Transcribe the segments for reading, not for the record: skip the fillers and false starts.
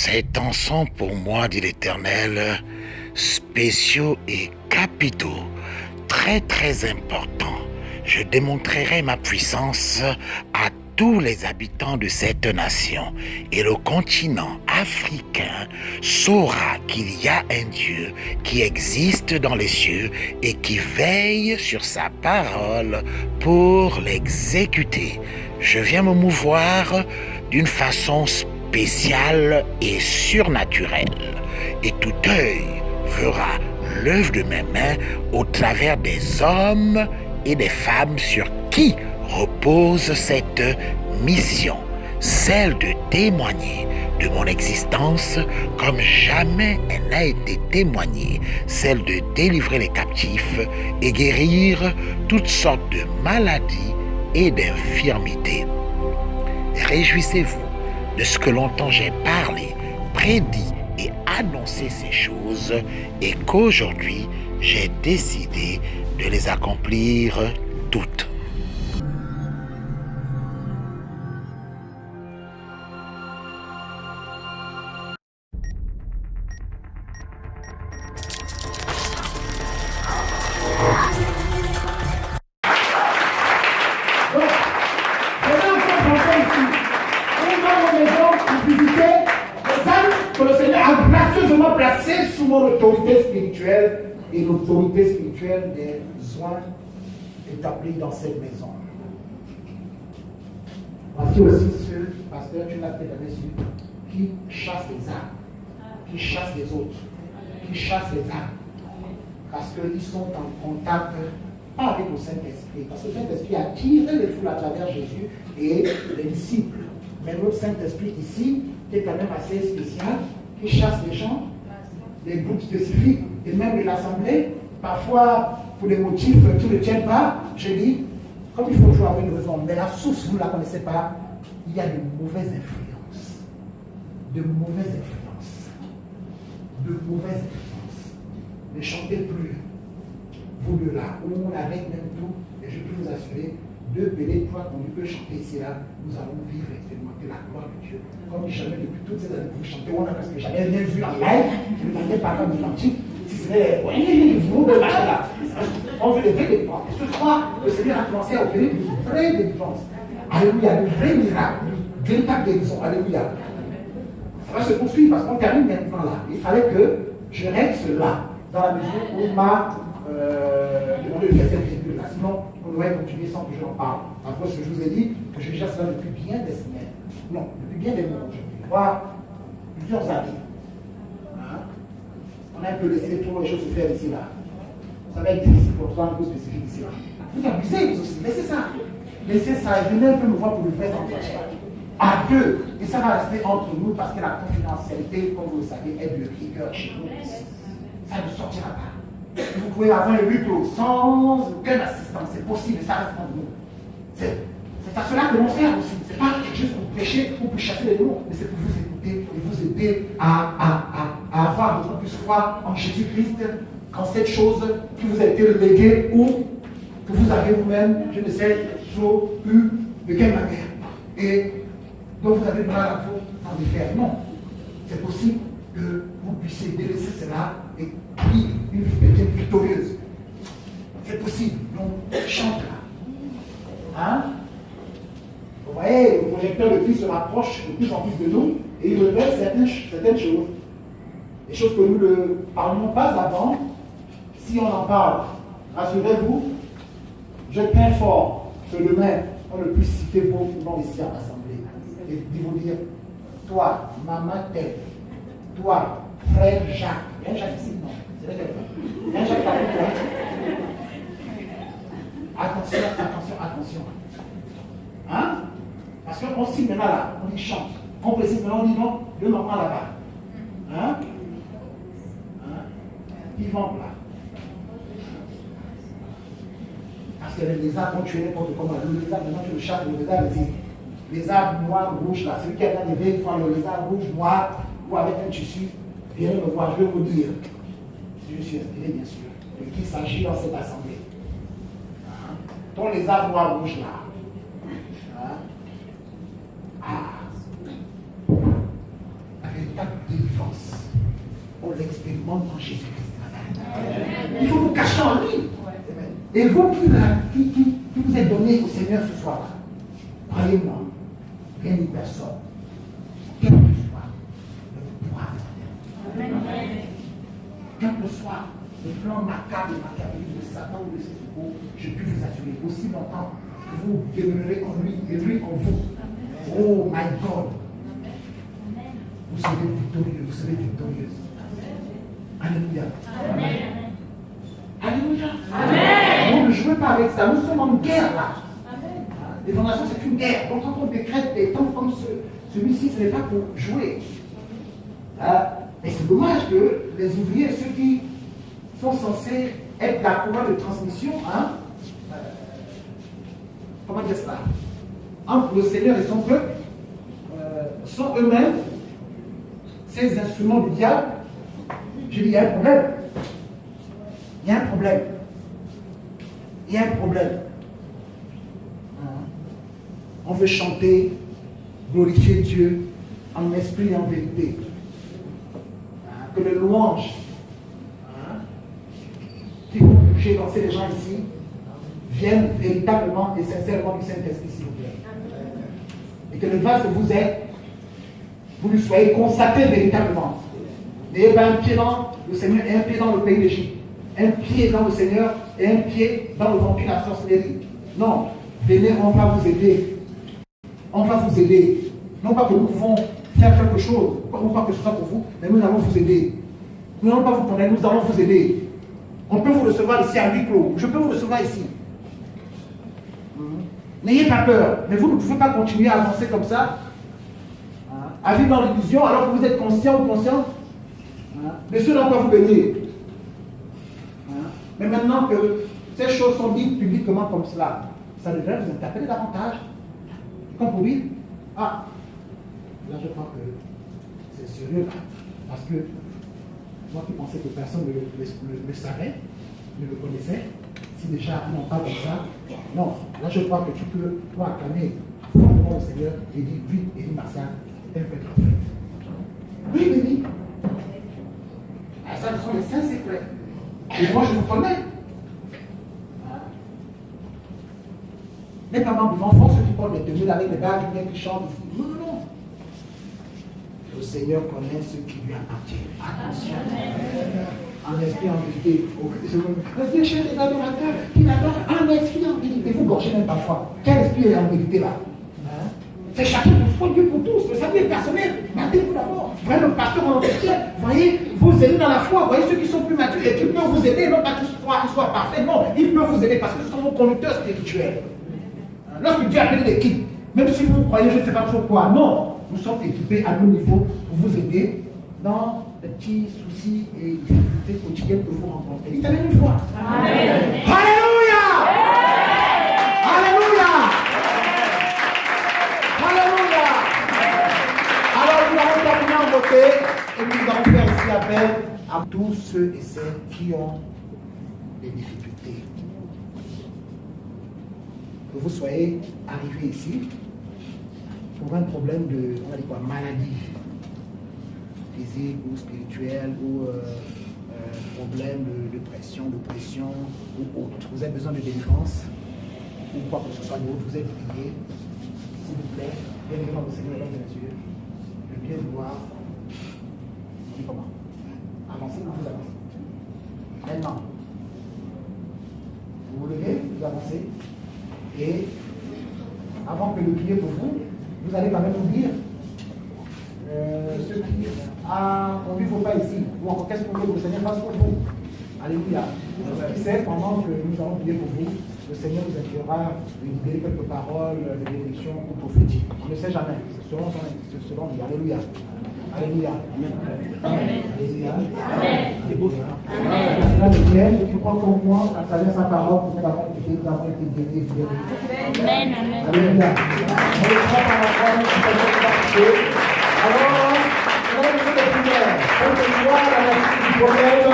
Ces temps sont pour moi, dit l'Éternel, spéciaux et capitaux, très très importants. Je démontrerai ma puissance à tous les habitants de cette nation, et le continent africain saura qu'il y a un Dieu qui existe dans les cieux et qui veille sur sa parole pour l'exécuter. Je viens me mouvoir d'une façon spéciale et surnaturelle, et tout œil verra l'œuvre de mes mains au travers des hommes et des femmes sur qui repose cette mission, celle de témoigner de mon existence comme jamais elle n'a été témoignée, celle de délivrer les captifs et guérir toutes sortes de maladies et d'infirmités. Réjouissez-vous de ce que longtemps j'ai parlé, prédit et annoncé ces choses, et qu'aujourd'hui j'ai décidé de les accomplir toutes. Et l'autorité spirituelle des soins établis dans cette maison. Voici aussi ceux, pasteur, tu l'as peut-être su, qui chassent les âmes, qui chassent les autres, qui chassent les âmes. Parce qu'ils sont en contact, pas avec le Saint-Esprit, parce que le Saint-Esprit a tiré les foules à travers Jésus et les disciples. Mais notre Saint-Esprit ici, qui est quand même assez spécial, qui chasse les gens, des groupes spécifiques, et même de l'Assemblée, parfois, pour des motifs qui ne tiennent pas, je dis, comme il faut toujours avoir une raison, mais la source, vous ne la connaissez pas, il y a de mauvaises influences. De mauvaises influences. De mauvaises influences. Ne chantez plus, vous deux là, où on arrête même tout, et je peux vous assurer, 2 bélés, 3 qu'on peut chanter ici là, nous allons vivre et expérimenter la gloire de Dieu. Comme jamais depuis toutes ces années que vous chantez, on a presque jamais rien vu en live, je ne demandais pas comme identique. Si c'est vous de là, on veut lever des délivrances. Et ce soir, le Seigneur a commencé à opérer de vraies délivrances. Alléluia, de vrais miracles, de véritables guérisons. Alléluia. Ça va se poursuivre parce qu'on termine maintenant là. Il fallait que je règle cela dans la mesure où il m'a demandé de faire cette virgule là. Sinon, on aurait continué sans que je en parle. Après ce que je vous ai dit, que je gère cela depuis bien des semaines. Non, depuis bien des mois, je crois, plusieurs années. On a un peu laissé trop les choses se faire ici là. Ça va être difficile pour toi un peu spécifique ici là. Vous abusez vous aussi, laissez ça. Laissez ça et venez un peu me voir pour le vrai entretien. À deux. Et ça va rester entre nous parce que la confidentialité, comme vous le savez, est de rigueur chez nous. Ça ne sortira pas. Vous pouvez avoir un huis sans aucun assistant. C'est possible et ça reste entre nous. C'est à cela que l'on sert aussi. Ce n'est pas juste pour prêcher ou pour chasser les démons, mais c'est pour vous écouter et vous aider à avoir beaucoup plus foi en Jésus-Christ, qu'en cette chose qui vous a été léguée ou que vous avez vous-même, je ne sais, toujours eu de quelle manière. Et donc vous avez mal à vous en défaire. Non. C'est possible que vous puissiez délaisser cela et vivre une vie chrétienne victorieuse. C'est possible. Donc, chante là. Hein? Vous voyez, le projecteur de Christ se rapproche de plus en plus de nous et il révèle certaines choses. Des choses que nous ne parlions pas avant. Si on en parle, rassurez-vous, je crains fort que demain, on ne puisse citer vos noms ici à l'Assemblée. Et vous dire, toi, maman telle, toi, frère Jacques. Il y a un Jacques ici, non? C'est vrai qu'il y a un Jacques parmi toi. Attention, attention, attention. Hein? Parce qu'on cite maintenant là, on dit chante. On précise maintenant, on dit non, le maman là-bas. Hein? Ils vont là. Parce que les lézards vont tuer n'importe comment. Le lézard, maintenant tu le chasses, le lézard existe. Lézard noir, rouge là, celui qui a arrivé, il faut le lézard rouge, noir, ou avec un tissu, viens me voir, je vais vous dire. Je suis inspiré, bien sûr, de qui s'agit dans cette assemblée. Ton lézard noir, rouge là. La véritable délivrance. On l'expérimente en Jésus-Christ. Il faut vous cacher en lui. Et vous qui vous êtes donné au Seigneur ce soir, croyez-moi, rien ni personne, quel que soit le pouvoir de Dieu, quel que soit le plan macabre et machiavélique de Satan ou de ses secours, je puis vous assurer, aussi longtemps que vous demeurerez en lui et lui en vous. Oh my God! Vous serez victorieux, vous serez victorieuse. Alléluia. Amen. Alléluia. Amen. Vous ne jouez pas avec ça, nous sommes en guerre là. L'évangélisation c'est une guerre. Donc quand on décrète des temps comme celui-ci, ce n'est pas pour jouer. Et c'est dommage que les ouvriers, ceux qui sont censés être la courroie de transmission, comment dire cela, entre le Seigneur et son peuple, sont eux-mêmes ces instruments du diable. Je dis, il y a un problème. Il y a un problème. Il y a un problème. On veut chanter, glorifier Dieu en esprit et en vérité. Que le louange qui vont toucher, danser les gens ici, viennent véritablement et sincèrement du Saint-Esprit, s'il vous plaît. Et que le vase que vous êtes, vous lui soyez consacré véritablement. N'ayez pas un pied dans le Seigneur et un pied dans le pays d'Égypte. Un pied dans le Seigneur et un pied dans le vampire, la sorcellerie. Non, venez, on va vous aider. On va vous aider. Non pas que nous pouvons faire quelque chose, ou pas que ce soit pour vous, mais nous allons vous aider. Nous n'allons pas vous condamner, nous allons vous aider. On peut vous recevoir ici à huis clos. Je peux vous recevoir ici. N'ayez pas peur, mais vous ne pouvez pas continuer à avancer comme ça, à vivre dans l'illusion alors que vous êtes conscient ou conscient de ce dans quoi vous baignez. Mais maintenant que ces choses sont dites publiquement comme cela, ça devrait vous interpeller davantage. Vous comprenez? Là je crois que c'est sérieux, parce que moi qui pensais que personne ne le savait, ne le connaissait, si déjà ils n'ont pas comme ça, non, là je crois que tu peux acclamer fortement au Seigneur et dire, oui, Élie Martial, c'est un fait de fait. Oui, béni. Ça, ce sont les saints secrets. Et moi, je vous connais. Les parents du enfants, ceux qui portent les tenues avec les bagues, qui chantent ici. Non, non, non. Le Seigneur connaît ce qui lui appartient. Attention. En esprit, en vérité. Dieu cherche les adorateurs qui l'adorent en esprit, en vérité. Vous gorgez même parfois. Quel esprit est en vérité là? C'est chacun pour soi, Dieu pour tous. Le salut est personnel. Gardez-vous d'abord. Voyez le pasteur en entretien. Voyez, vous aidez dans la foi. Voyez ceux qui sont plus matures et qui peuvent vous aider. Non pas qu'ils soient parfaits. Non, ils peuvent vous aider parce que ce sont vos conducteurs spirituels. Lorsque Dieu appelle l'équipe, même si vous croyez, je ne sais pas trop quoi, non, nous sommes équipés à nos niveaux pour vous aider dans les petits soucis et difficultés quotidiennes que vous rencontrez. Dites Amen une fois. Amen. Alléluia. Alléluia. Alléluia. Alors nous allons terminer en beauté et nous allons faire ici appel à tous ceux et celles qui ont des difficultés. Que vous soyez arrivés ici pour un problème de, on va dire quoi, maladie physique ou spirituelle ou problème de pression, d'oppression ou autre. Vous avez besoin de délivrance ou quoi que ce soit d'autre, vous êtes prié. S'il vous plaît, venez devant le Seigneur, mesdames et messieurs. Je viens de voir. Comment? Avancez ou vous avancez? Maintenant. Vous vous levez, vous avancez. Et avant que nous prions pour vous, vous allez quand même nous dire ce qui a conduit vos pas ici, ou encore qu'est-ce que le Seigneur fasse pour vous. Alléluia. Qui sait, pendant que nous allons prier pour vous, le Seigneur nous inspirera de libérer quelques paroles de bénédiction ou prophétiques. On ne sait jamais. C'est selon lui. Alléluia. Alléluia. Amen. Alléluia. C'est beau ça. Amen. Je crois qu'au moins, à travers sa parole, nous avons été guéris. Amen. Alléluia. On le croit par la foi, nous sommes. Alors, nous allons faire des prières. On te voit la nature du problème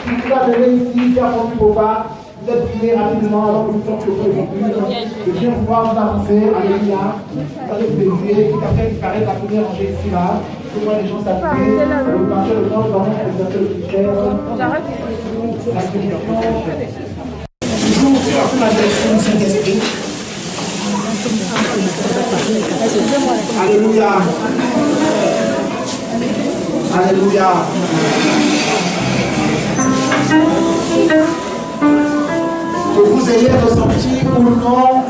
qui nous a donné ici, qui a rendu vos pas. Vous êtes priés rapidement alors que nous sommes sur le de bien pouvoir vous avancer. Alléluia. Vous allez vous dédier, tout à fait disparaître la première rangée ici là. Tout le monde les gens s'appuyer. Le marché de temps, nous allons exercer le critère. La bénédiction. Toujours sous la direction du Saint-Esprit. Alléluia. Alléluia. Que vous ayez ressenti ou non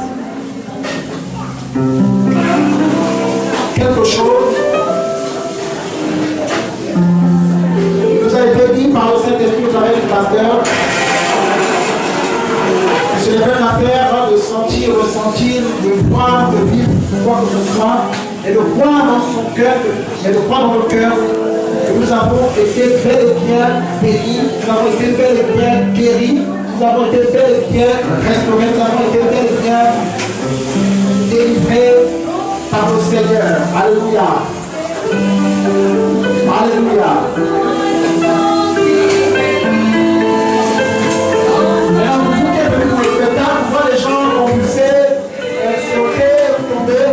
quelque chose, il nous a été dit par le Saint-Esprit au travers du pasteur que ce n'est pas une affaire de sentir, ressentir, de voir, de vivre, quoi que ce soit, et de croire dans son cœur, et de croire dans le cœur que nous avons été bel et bien bénis, nous avons été bel et bien guéris, nous avons été bel et bien restaurés, nous avons été bel et bien délivrés par le Seigneur. Alléluia. Alléluia. Maintenant, vous qui êtes venus pour le spectacle, vous voyez les gens convulser, sauter, tomber.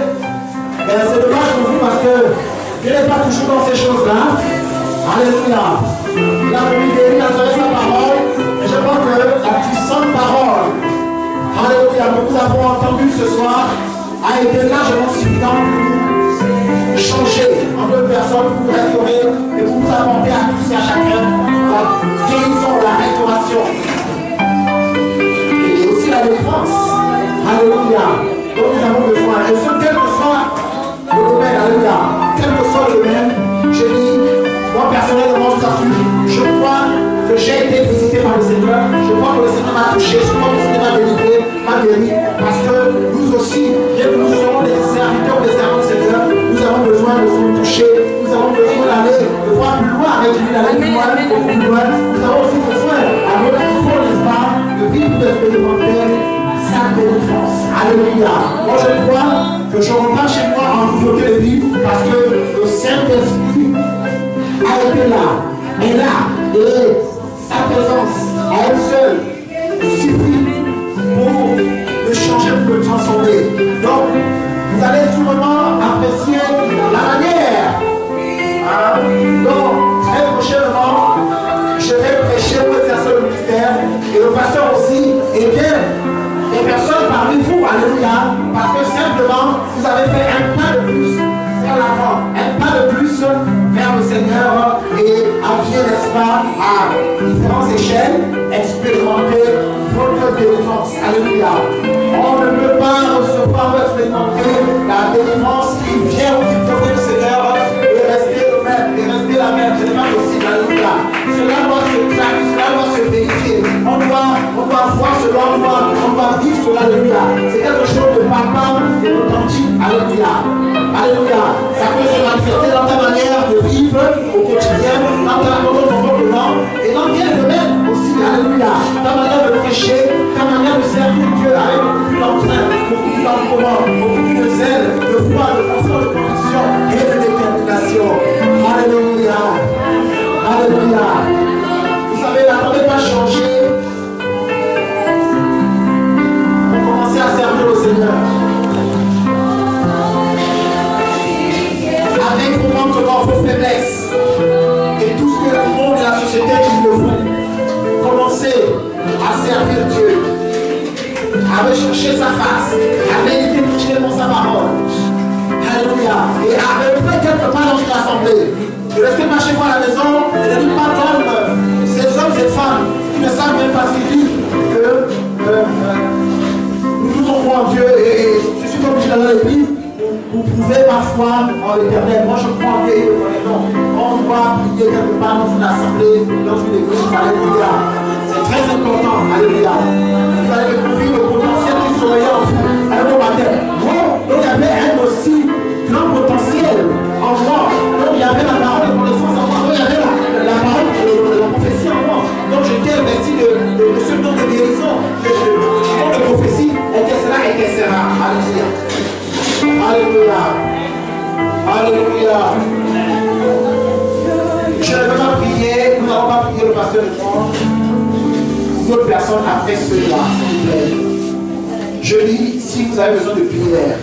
C'est dommage pour vous parce que Dieu n'est pas toujours dans ces choses-là. Alléluia. Il a voulu guérir à travers sa parole. Et je crois que la puissante parole, alléluia, que nous avons entendue ce soir, a été largement suffisante pour nous changer en deux personnes, pour nous restaurer et pour nous apporter à tous et à chacun la guérison, la restauration. Et aussi la défense. Alléluia. Donc nous avons besoin. Et ce, quel que soit le domaine, alléluia, quel que soit le domaine, je dis, moi personnellement, je vous assure, je crois que j'ai été visité par le Seigneur, je crois que le Seigneur m'a touché, je crois que le Seigneur m'a délivré, m'a guéri, parce que nous aussi, bien que nous serons des serviteurs, des servants du Seigneur, nous avons besoin de se toucher, nous avons besoin d'aller, de voir plus loin avec lui, d'aller plus loin, beaucoup plus loin. Nous avons aussi besoin, à notre niveau, n'est-ce pas, de vivre, d'expérimenter sa délivrance. Alléluia. Moi je crois que je repars chez moi en nouveauté de vie, parce que le Saint-Esprit a été là, est là, et sa présence à elle seule suffit pour le changer, pour le transformer. Donc, vous allez sûrement apprécier la manière dont très prochainement je vais prêcher pour exercer le ministère, et le pasteur aussi, et bien les personnes parmi vous, alléluia, parce que simplement vous avez fait un pas de plus vers l'avant, un pas de plus vers le Seigneur, et aviez, n'est-ce pas, à différentes échelles, expérimenter votre délivrance. Alléluia. On ne peut pas recevoir ou expérimenter la délivrance qui vient ou qui provient du Seigneur et rester le même, et rester la même. Ce n'est pas possible. Alléluia. Cela doit se clarifier, cela doit se vérifier. On doit voir cela, on doit vivre cela. Alléluia. C'est quelque chose de palpable et d'authentique. Alléluia. Alléluia. Ça peut se manifester dans ta manière de vivre au quotidien, dans ton comportement et dans bien domaine aussi. Alléluia. Ta manière de prêcher, ta manière de servir Dieu avec beaucoup plus d'entrain, beaucoup plus d'engouement, beaucoup plus de zèle, de foi, de passion, de conviction et de détermination. Alléluia. Alléluia. Vous savez, la temps n'est pas changé pour commencer à servir le Seigneur. Avec vos manquements, vos faiblesses et tout ce que le monde et la société disent de vous, commencez à servir Dieu, à rechercher sa face, à méditer continuellement sa parole. Alléluia. Et à relever quelque part dans une assemblée. Ne restez pas chez vous à la maison et ne dites pas comme ces hommes et femmes qui ne savent même pas ce qu'ils disent que nous nous croyons en Dieu et je suis obligé d'aller à l'église. Vous pouvez parfois en l'éternel. Moi je crois en Dieu. Non, on doit prier quelque part dans une assemblée, dans une église. Alléluia. C'est très important. Alléluia. Vous allez découvrir le potentiel qui sommeillait en vous. Alléluia matin. Donc il y avait un aussi grand potentiel en moi. Donc il y avait la parole de connaissance en moi. Donc il y avait la parole de la prophétie en moi. Donc j'étais investi de ce don de guérison, de don de prophétie, etc. Alléluia. Alléluia. Alléluia. Je ne vais pas prier, nous n'allons pas prier le pasteur de moi. Nous autres personnes après ce soir, s'il vous plaît. Je dis, si vous avez besoin de prière,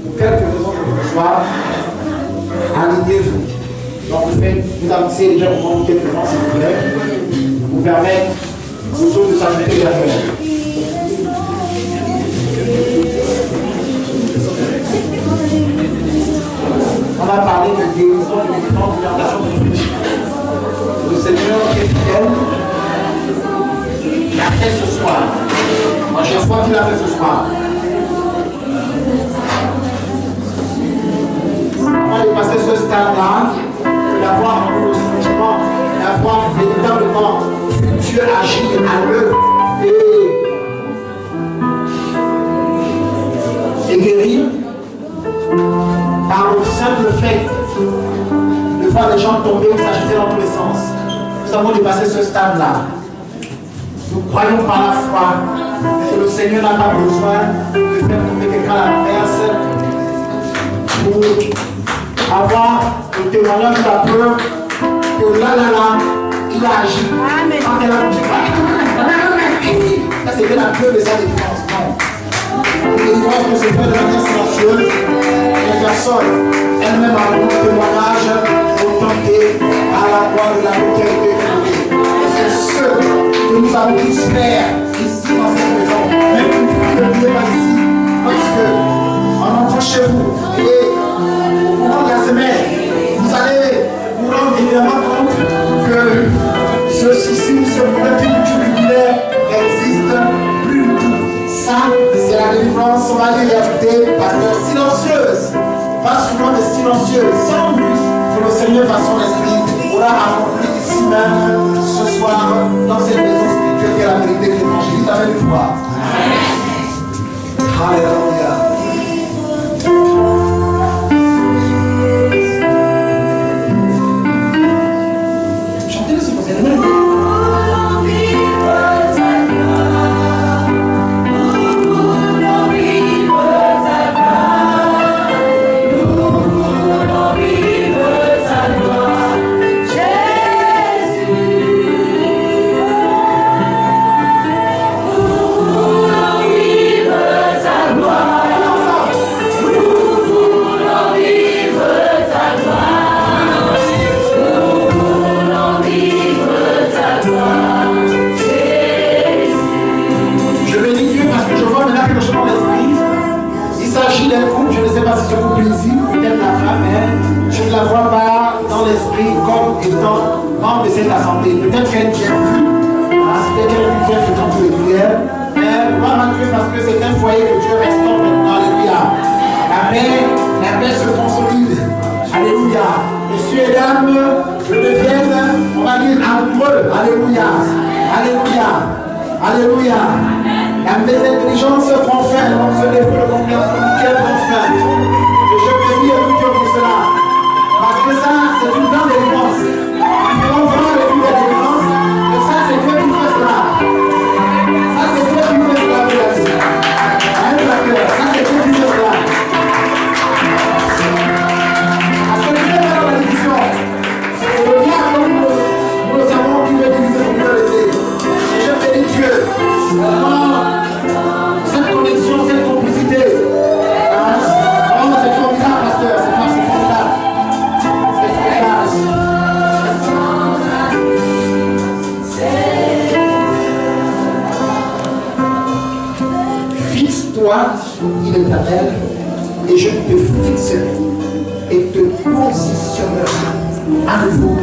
pour quelque raison que ce soit, alignez-vous. Donc vous avancez déjà au moment où quelques gens, s'il vous plaît, vous permettre aux autres de s'ajouter derrière. On a parlé de guérison, de délivrance, de orientation de tout. Le Seigneur qui est fidèle, il a fait ce soir. Moi, j'ai foi qu'il a fait ce soir. On va dépasser ce stade-là, d'avoir le sentiment, d'avoir véritablement Dieu agir à l'œuvre et guérir par le simple fait de voir les gens tomber ou s'agiter dans tous les sens. Nous avons dépassé ce stade-là. Nous croyons par la foi que le Seigneur n'a pas besoin de faire tomber quelqu'un à l'inverse pour avoir le témoignage de la preuve que là, il a agi. Quand elle a dit, ça c'était la preuve de sa délivrance. Non. La délivrance que se fait de manière silencieuse, les personnes elles-mêmes ont un témoignage authentifié à la gloire de la beauté de Dieu. Et c'est ce que nous avons tous faire ici dans cette maison. Même si vous ne venez pas ici, parce que en entrant chez vous et au courant de la semaine, vous allez vous rendre évidemment compte que ce souci, ce problème jubilaire n'existe plus du tout. Ça, c'est la délivrance, on va dire, par silencieuse. Pas souvent mais silencieuse, sans but que le Seigneur par son esprit aura accompli ici même ce soir dans cette maison spirituelle qui est la vérité de l'évangile avec une foi. Alléluia. Peut-être qu'elle vient plus, peut-être qu'elle vient fréquenter les prières, mais gloire à Dieu parce que c'est un foyer que Dieu restaure maintenant. Alléluia. La paix se consolide. Alléluia. Messieurs et dames, je devienne, on va dire, amoureux. Alléluia. Alléluia. Alléluia. La mésintelligence prend fin, donc ce défaut de compréhension nickel prend fin. Et je bénis Dieu pour cela. Parce que ça, c'est une grande délivrance. On va le plus de délivrance, et ça c'est Dieu qui fait cela. Ça c'est Dieu qui fait cela, mesdames. Ça c'est Dieu qui fait cela. Parce que Dieu est dans la division. C'est le diable, nous le savons, qui veut diviser son priorité. Et je bénis Dieu. Cette connexion, cette complicité. Oh, c'est formidable, pasteur. C'est formidable. C'est formidable. Fixe-toi, il est éternel, et je te fixerai et te positionnerai à nouveau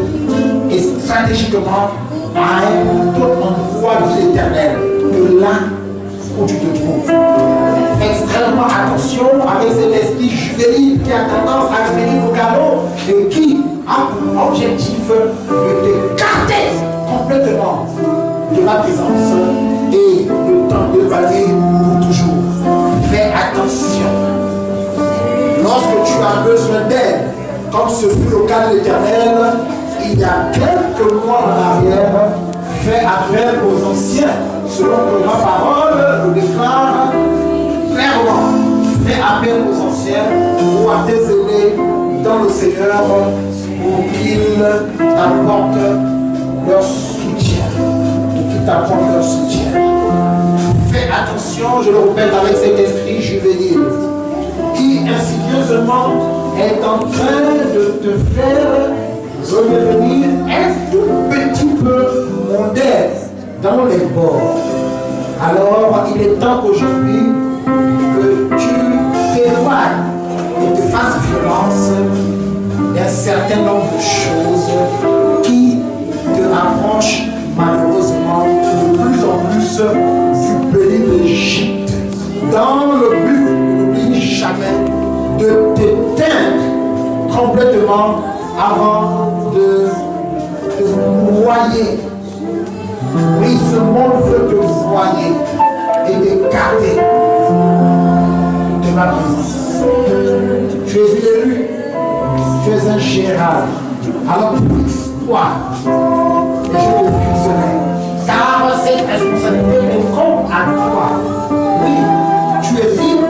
et stratégiquement à un autre endroit de l'éternel que là où tu te trouves. Fais extrêmement attention avec cet esprit juvénile qui a tendance à venir au galop et qui a pour objectif de t'écarter complètement de ma présence et de t'en dévaler pour toujours. Fais attention. Lorsque tu as besoin d'aide, comme ce fut le cas de l'Éternel, il y a quelques mois en arrière, fais appel aux anciens, selon que ma parole le déclare clairement. Fais appel aux anciens ou à tes aînés dans le Seigneur pour qu'ils t'apportent leur soutien, pour qu'ils t'apporte leur soutien. Fais attention, je le répète, avec cet esprit juvénile qui insidieusement est en train de te faire redevenir un tout petit peu mondaine dans les bords. Alors, il est temps qu'aujourd'hui que tu t'éloignes et te fasses violence d'un certain nombre de choses qui te rapprochent malheureusement de plus en plus du pays d'Égypte, dans le but, n'oublie jamais, de t'éteindre complètement avant de te noyer. Oui, ce monde veut te noyer et t'écarter de ma présence. Tu es une élue, tu es un général. Alors fixe-toi et je te fixerai. Car cette responsabilité incombe à toi. Oui, tu es libre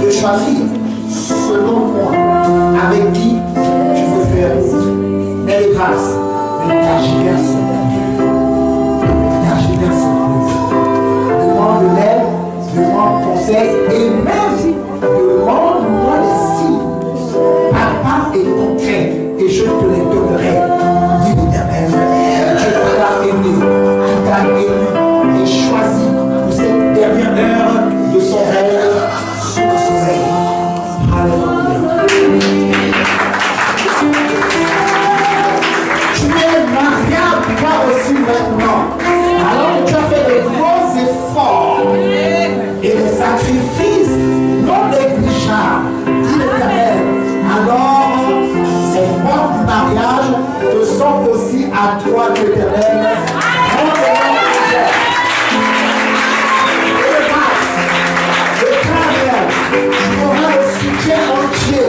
de choisir selon moi avec qui tu veux faire route. Mais de grâce, ne tergiverse pas. Demande l'aide, demande conseil et même demande-moi les signes à et concrets et je te les donnerai, dit l'Éternel. Je t'ai aimé, tu t'as élu et choisi pour cette dernière heure de son règne sous le soleil. Alléluia. Tu es mariable, toi aussi maintenant. Alors que tu as fait de gros efforts et des sacrifices non négligeables, dit l'Éternel, alors ces morts du mariage te sont aussi à toi, l'Éternel. Tu auras le soutien entier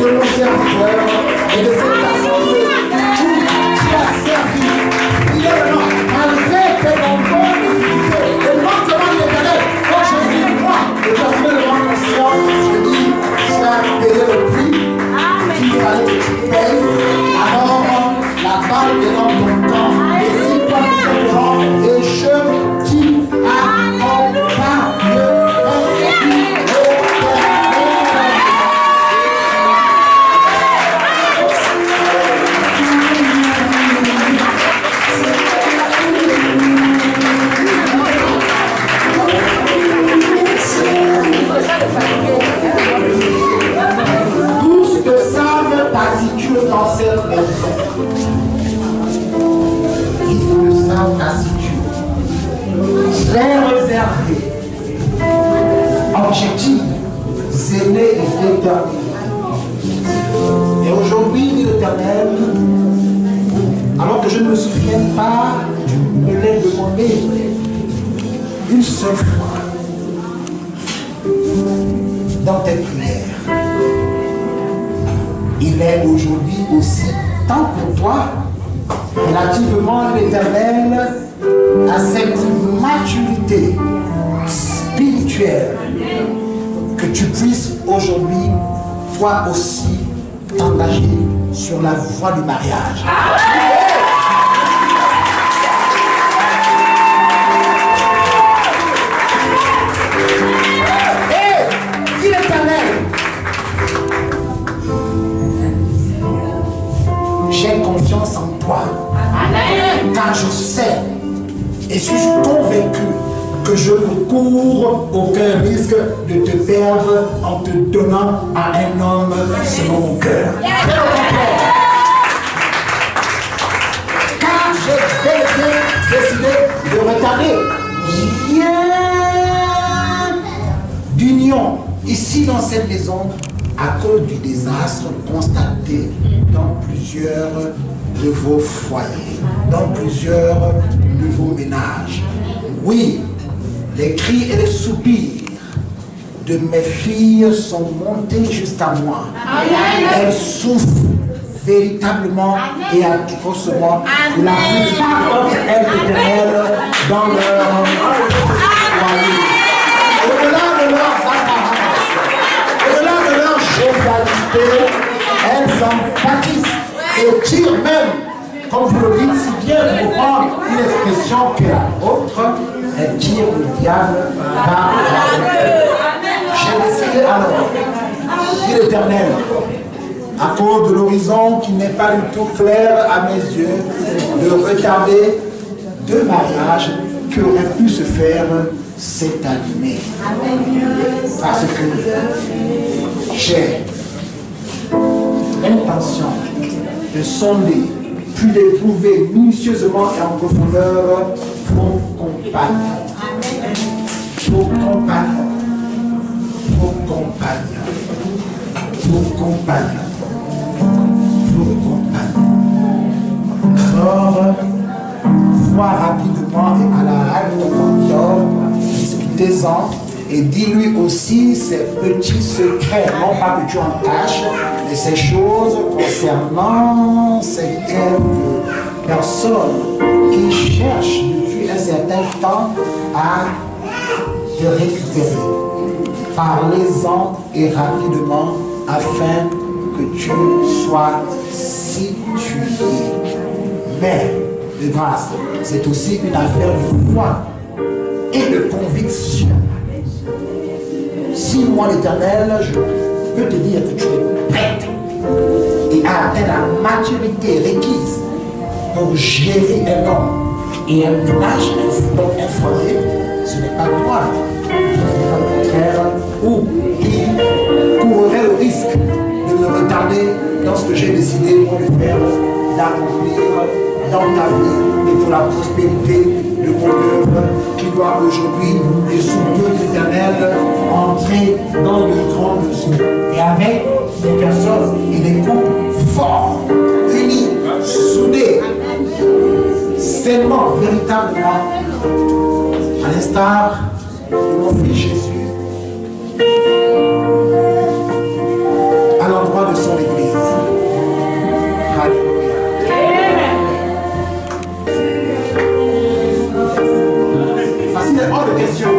de nos serviteurs et de cette assemblée qui a servi fidèlement malgré tes nombreuses difficultés. Et non seulement l'Éternel, quand je suis moi, et je suis le grand conscient, je dis, tu as payé le prix qu'il fallait que tu payes. Alors, la balle est dans ton camp. Décide-toi tout simplement et je dis tous te savent taciturne dans cette maison. Ils te savent taciturne, très réservé, objectif, zélé et déterminé. Et aujourd'hui, dit l'Éternel, alors que je ne me souviens pas, tu me l'as demandé une seule fois dans tes prières. Il est aujourd'hui aussi temps pour toi, relativement l'Éternel, à cette maturité spirituelle, que tu puisses aujourd'hui, toi aussi, t'engager sur la voie du mariage. Dis l'Éternel, j'ai confiance en toi, car je sais et suis convaincu que je ne cours aucun risque de te perdre en te donnant à un homme selon mon cœur. Car j'ai bel et bien décidé de retarder rien d'union ici dans cette maison à cause du désastre constaté dans plusieurs de vos foyers, dans plusieurs de vos ménages. Oui, les cris et les soupirs de mes filles sont montés jusqu'à moi. Elles souffrent véritablement et atrocement de la plupart d'entre elles éternelles dans leur foyer. Au-delà de leurs apparences, au-delà de leur jovialité, elles en pâtissent et tirent même comme vous le dites, si bien pour prendre une expression que la vôtre, elle tire le diable par la tête. J'ai décidé alors, dit l'Éternel, à cause de l'horizon qui n'est pas du tout clair à mes yeux, de retarder deux mariages qui auraient pu se faire cette année. Parce que j'ai l'intention de sonder, puis d'éprouver minutieusement et en profondeur vos compagnons. Vos compagnons. Vos compagnons. Vos compagnons. Vos compagnons. Alors, vois rapidement et à la règle de ton discutez-en et dis-lui aussi ses petits secrets, non pas que tu en caches, mais ces choses concernant ces quelques personnes qui cherchent depuis un certain temps à te récupérer. Parlez-en et rapidement afin que tu sois situé. Mais, de grâce, c'est aussi une affaire de foi et de conviction. Si moi, l'Éternel, je peux te dire que tu es prête et as atteint la maturité requise pour gérer un homme et un ménage, un foyer, ce n'est pas toi qui contraire ou qui courrait le risque de me retarder dans ce que j'ai décidé pour le faire, d'accomplir dans ta vie et pour la prospérité de mon œuvre qui doit aujourd'hui et sous Dieu l'Éternel entrer dans de grandes eaux. Et avec des personnes et des couples forts, unis, soudés, sainement, véritablement, à l'instar de mon fils Jésus, à l'endroit de son église. Alléluia. Parce qu'il est hors de question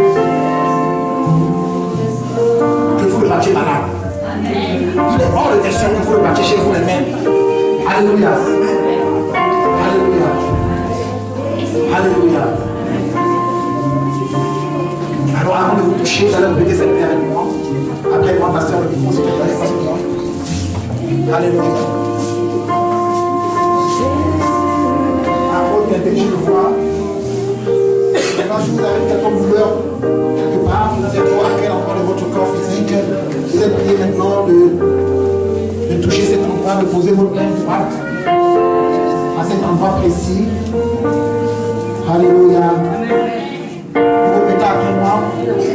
que vous le battiez malade. Il est hors de question que vous le battiez chez vous les mêmes. Alléluia. Alléluia. Alléluia. Alors avant de vous toucher, vous allez répéter cette prière avec moi. Après moi, pasteur, le micro, s'il te plaît, passe-moi. Alléluia. Un rôle d'intelligent de voix. Maintenant, si vous avez quelconque douleur quelque part, vous avez droit à quel endroit de votre corps physique, vous êtes prié maintenant de toucher cet endroit, de poser votre main droite à cet endroit précis. Alléluia. Vous répétez après moi,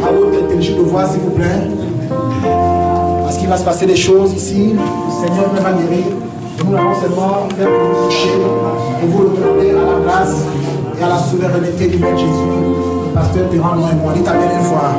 à votre intelligent de voix, s'il vous plaît. Parce qu'il va se passer des choses ici. Le Seigneur nous va guérir. Nous allons seulement faire pour vous toucher et vous le demander à la place et à la souveraineté du Maître Jésus. Pasteur Durand, moi et moi. Dites Amen une fois.